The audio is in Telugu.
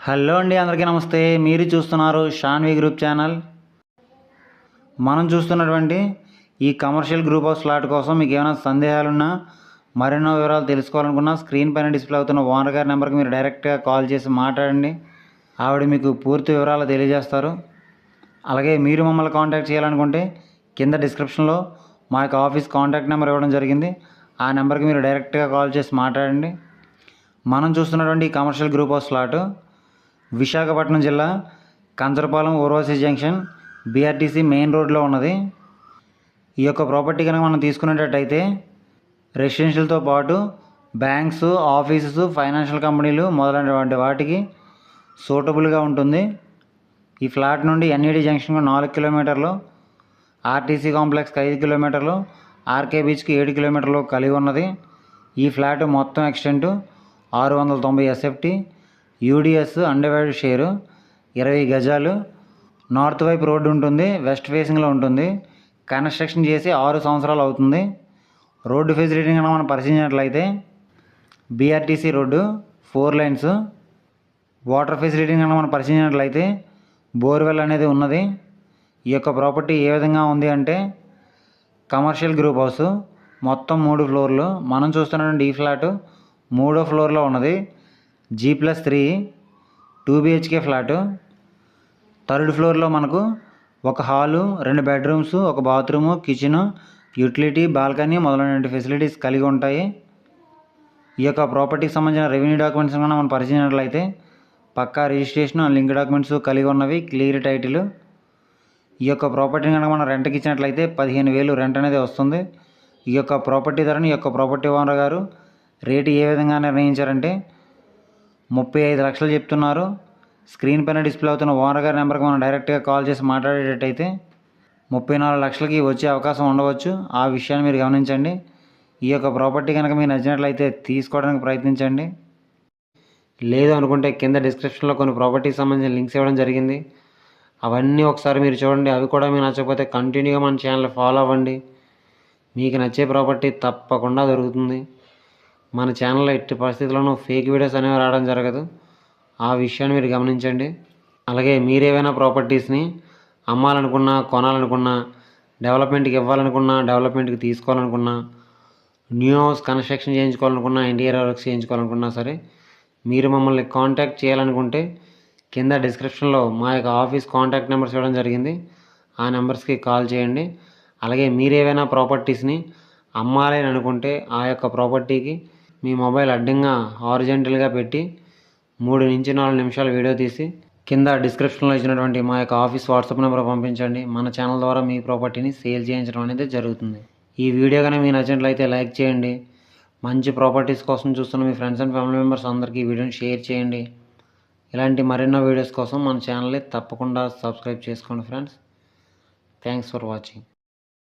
హలో అండి, అందరికీ నమస్తే. మీరు చూస్తున్నారు షాన్వి గ్రూప్ ఛానల్. మనం చూస్తున్నటువంటి ఈ కమర్షియల్ గ్రూప్ ఆఫ్ స్లాట్ కోసం మీకు ఏమైనా సందేహాలున్నా, మరెన్నో వివరాలు తెలుసుకోవాలనుకున్నా స్క్రీన్ పైన డిస్ప్లే అవుతున్న ఓనర్ గారి నెంబర్కి మీరు డైరెక్ట్గా కాల్ చేసి మాట్లాడండి. ఆవిడ మీకు పూర్తి వివరాలు తెలియజేస్తారు. అలాగే మీరు మమ్మల్ని కాంటాక్ట్ చేయాలనుకుంటే కింద డిస్క్రిప్షన్లో మా యొక్క ఆఫీస్ కాంటాక్ట్ నెంబర్ ఇవ్వడం జరిగింది. ఆ నెంబర్కి మీరు డైరెక్ట్గా కాల్ చేసి మాట్లాడండి. మనం చూస్తున్నటువంటి ఈ commercial group of slot Visakhapatnam జిల్లా కంచరపాలెం ఓర్వశీ జంక్షన్ బీఆర్టీసీ మెయిన్ రోడ్లో ఉన్నది. ఈ యొక్క ప్రాపర్టీ కనుక మనం తీసుకునేటట్టయితే రెసిడెన్షియల్తో పాటు బ్యాంక్స్, ఆఫీసెస్, ఫైనాన్షియల్ కంపెనీలు మొదలైనటువంటి వాటికి సూటబుల్గా ఉంటుంది. ఈ ఫ్లాట్ నుండి ఎన్ఈడి జంక్షన్కు 4 కిలోమీటర్లు, ఆర్టీసీ కాంప్లెక్స్కి 5 కిలోమీటర్లు, ఆర్కే బీచ్కి 7 కిలోమీటర్లు కలిగి ఉన్నది. ఈ ఫ్లాట్ మొత్తం extent 690 SFT, UDS undivided share, 20 గజాలు. నార్త్ వైపు రోడ్డు ఉంటుంది, వెస్ట్ ఫేసింగ్లో ఉంటుంది. కన్స్ట్రక్షన్ చేసి 6 సంవత్సరాలు అవుతుంది. రోడ్డు ఫెసిలిటీ కనుక మనం పరిశీలించినట్లయితే BRTC road 4 lines. Water facility కనుక మనం పరిశీలించినట్లయితే బోర్వెల్ అనేది ఉన్నది. ఈ యొక్క ప్రాపర్టీ ఏ విధంగా ఉంది అంటే కమర్షియల్ గ్రూప్ హౌస్, మొత్తం 3 ఫ్లోర్లు. మనం చూస్తున్నటువంటి ఈ ఫ్లాట్ 3వ ఫ్లోర్లో ఉన్నది. G+3 2 BHK flat. 3rd ఫ్లోర్లో మనకు ఒక హాలు, 2 బెడ్రూమ్స్, ఒక బాత్రూము, కిచెను, యూటిలిటీ, బాల్కనీ మొదలైన ఫెసిలిటీస్ కలిగి ఉంటాయి. ఈ యొక్క ప్రాపర్టీకి సంబంధించిన రెవెన్యూ డాక్యుమెంట్స్ కన్నా మనం పరిశీలించినట్లయితే పక్కా రిజిస్ట్రేషన్, లింక్ డాక్యుమెంట్స్ కలిగి ఉన్నవి, క్లియర్ టైటిల్. ఈ యొక్క ప్రాపర్టీని కనుక మనం రెంట్కి ఇచ్చినట్లయితే 15,000 రెంట్ అనేది వస్తుంది. ఈ యొక్క ప్రాపర్టీ ధరని ఈ యొక్క ప్రాపర్టీ ఓనర్ గారు రేటు ఏ విధంగా నిర్ణయించారంటే 35 లక్షలు చెప్తున్నారు. స్క్రీన్ పైన డిస్ప్లే అవుతున్న ఓనర్ గారి నెంబర్కి మనం డైరెక్ట్గా కాల్ చేసి మాట్లాడేటట్టయితే 34 లక్షలకి వచ్చే అవకాశం ఉండవచ్చు. ఆ విషయాన్ని మీరు గమనించండి. ఈ యొక్క ప్రాపర్టీ కనుక మీకు నచ్చినట్లయితే తీసుకోవడానికి ప్రయత్నించండి. లేదు అనుకుంటే కింద డిస్క్రిప్షన్లో కొన్ని ప్రాపర్టీకి సంబంధించిన లింక్స్ ఇవ్వడం జరిగింది. అవన్నీ ఒకసారి మీరు చూడండి. అవి కూడా మీకు నచ్చకపోతే కంటిన్యూగా మన ఛానల్ ఫాలో అవ్వండి. మీకు నచ్చే ప్రాపర్టీ తప్పకుండా దొరుకుతుంది. మన ఛానల్లో ఎట్టి పరిస్థితుల్లోనూ ఫేక్ వీడియోస్ అనేవి రావడం జరగదు. ఆ విషయాన్ని మీరు గమనించండి. అలాగే మీరేమైనా ప్రాపర్టీస్ని అమ్మాలనుకున్నా, కొనాలనుకున్నా, డెవలప్మెంట్కి ఇవ్వాలనుకున్నా, డెవలప్మెంట్కి తీసుకోవాలనుకున్నా, న్యూ హౌస్ కన్స్ట్రక్షన్ చేయించుకోవాలనుకున్నా, ఇంటీరియర్ వర్క్స్ చేయించుకోవాలనుకున్నా సరే మీరు మమ్మల్ని కాంటాక్ట్ చేయాలనుకుంటే కింద డిస్క్రిప్షన్లో మా యొక్క ఆఫీస్ కాంటాక్ట్ నెంబర్స్ ఇవ్వడం జరిగింది. ఆ నెంబర్స్కి కాల్ చేయండి. అలాగే మీరేమైనా ప్రాపర్టీస్ని అమ్మాలి అని అనుకుంటే ఆ యొక్క ప్రాపర్టీకి మీ మొబైల్ అడ్డంగా హారిజెంటల్గా పెట్టి 3 నుంచి 4 నిమిషాలు వీడియో తీసి కింద డిస్క్రిప్షన్లో ఇచ్చినటువంటి మా యొక్క ఆఫీస్ వాట్సాప్ నెంబర్ పంపించండి. మన ఛానల్ ద్వారా మీ ప్రాపర్టీని సేల్ చేయించడం అనేది జరుగుతుంది. ఈ వీడియో కనుక మీకు నచ్చినట్లయితే లైక్ చేయండి. మంచి ప్రాపర్టీస్ కోసం చూస్తున్న మీ ఫ్రెండ్స్ అండ్ ఫ్యామిలీ మెంబర్స్ అందరికీ ఈ వీడియోని షేర్ చేయండి. ఇలాంటి మరెన్నో వీడియోస్ కోసం మన ఛానల్ని తప్పకుండా సబ్స్క్రైబ్ చేసుకోండి ఫ్రెండ్స్. Thanks for watching.